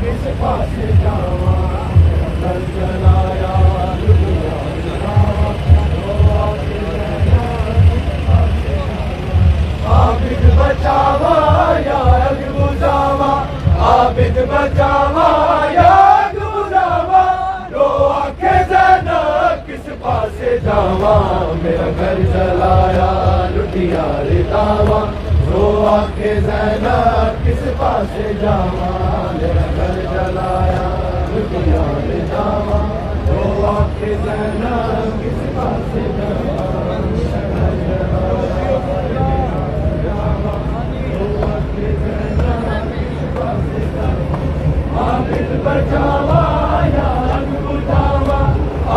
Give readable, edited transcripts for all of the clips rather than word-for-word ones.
किस पासे जावा घर चलाया दुनिया दिखावा आबिद बचावा या अग बुझावा आबिद बचावा या अग बुझावा रो आखे ज़ैनब किस पासे जावा मेरा घर जलाया लुटिया रे दावा रो आखे ज़ैनब किस पासे जावा मेरा घर जलाया लुटिया रे दावा रो आखे ज़ैनब किस पासे जावा आबिद बचावा या अग बुझावा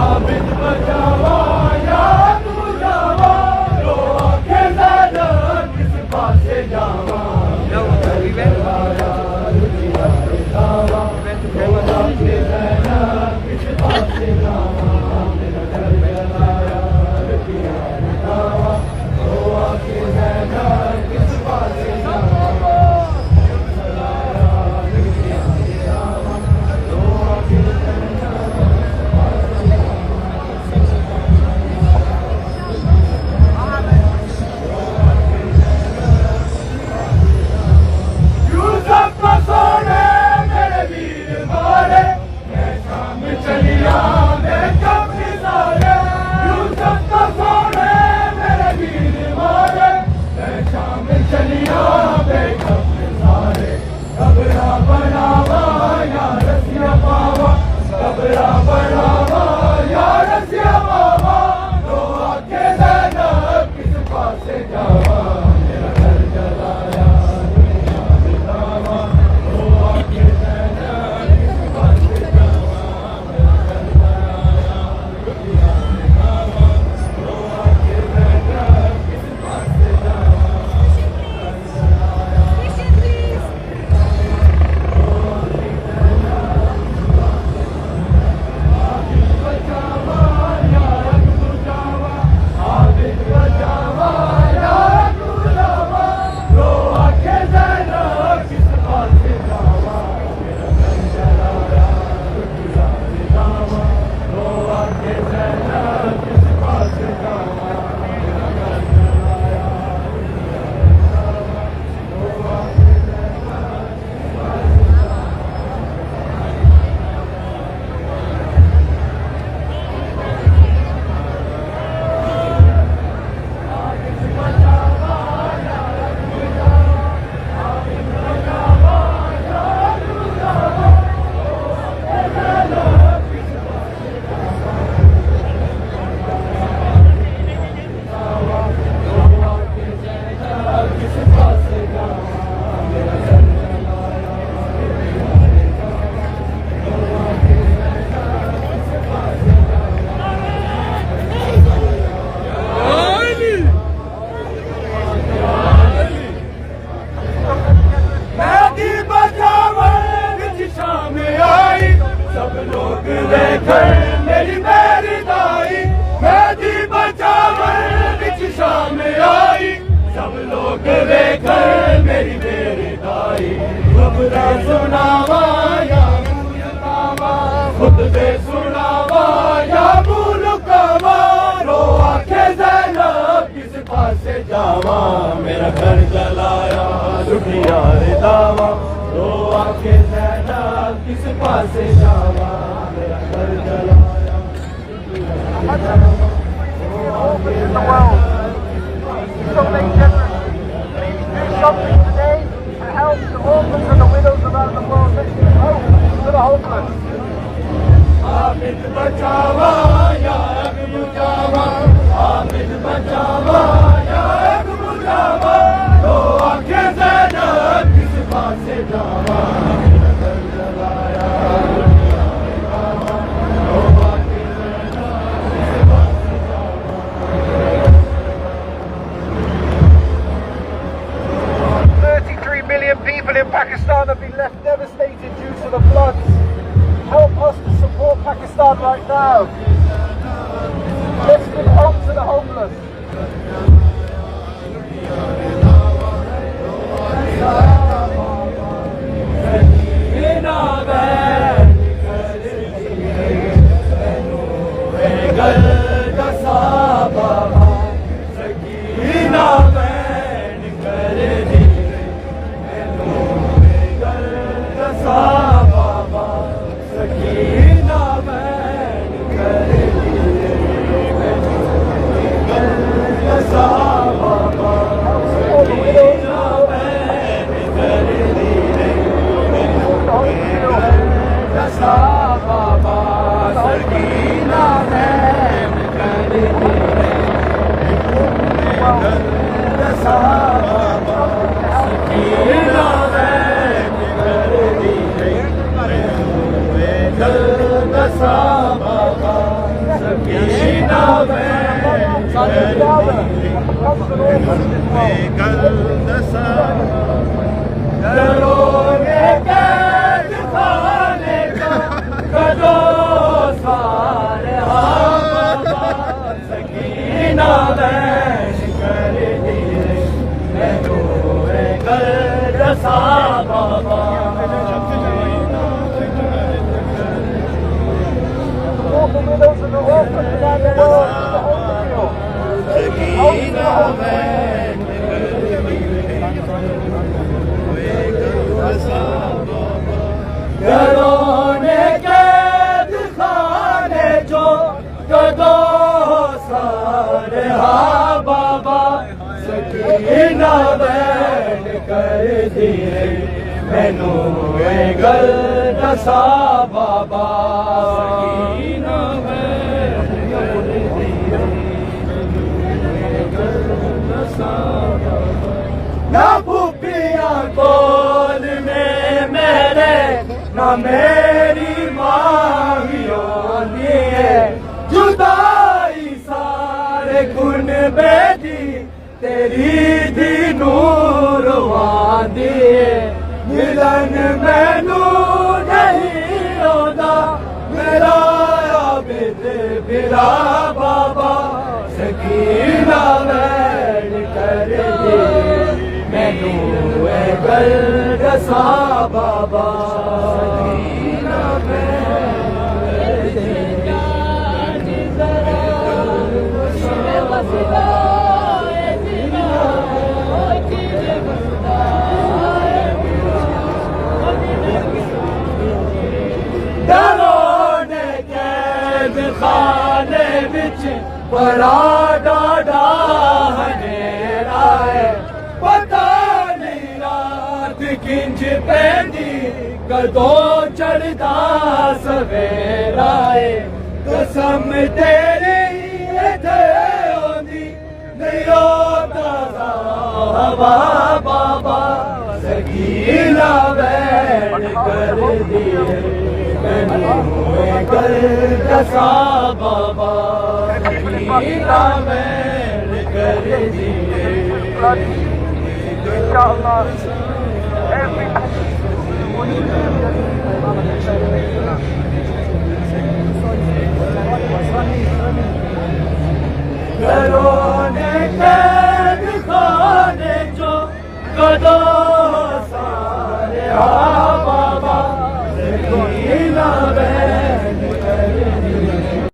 आबिद बचावा या अग बुझावा रो आखे ज़ैनब किस पासे जावा घर जलाया लुटिया रे दावा रो आखे ज़ैनब किस पासे जावा मेरा घर जलाया लुटिया रे दावा रो आखे ज़ैनब किस पासे जावा मेरा घर जलाया लुटिया रे दावा रो आखे ज़ैनब किस पासे जावा मेरा घर जलाया something today to help the orphans and the widows around the world. Let's give hope to the homeless. Abid बचावा या अग बुझावा आबिद बचावा या अग बुझावा रो आखे ज़ैनब किस पासे जावा मेरा घर जलाया लुटिया रे दावा रो आखे ज़ैनब किस पासे जावा 33 million people in Pakistan have been left devastated due to the floods. Help us to support Pakistan right now. Let's give hope to the homeless. डरोगे कैद खाने का कदो सारे बाबा सकीना बैठ कर दिए मैं रोए कर रसा बाबा घरों ने कैद खाने जो कदो सारे बाबा सकीना बैठ कर दिए मैनू गल दसा बाबा सकीना बैठ कर दिए ना भूपिया कोल में मेरे ना मेरी मांगियों दिए जुदाई सारे गुण बेदी तेरी दी नूर दिए मिलन मैनू नहीं होता मेरा बिद बिरा बाबा सकीना बैठ कर दे मैनू गल दसा बाबा सकीना बैठ खाने बिच बड़ा डाडा हनेरा है पता नहीं रात किंज पैंदी कदों चढ़दा सवेरा है कसम तेरी इत्थे होंदी नहीं होता हवा बाबा सकीना बैठ कर दिए कर दसा बाबा सकीना बैठ कर दिए घरों ने कैद खाने जो कदों सारे बाबा सकीना बैठ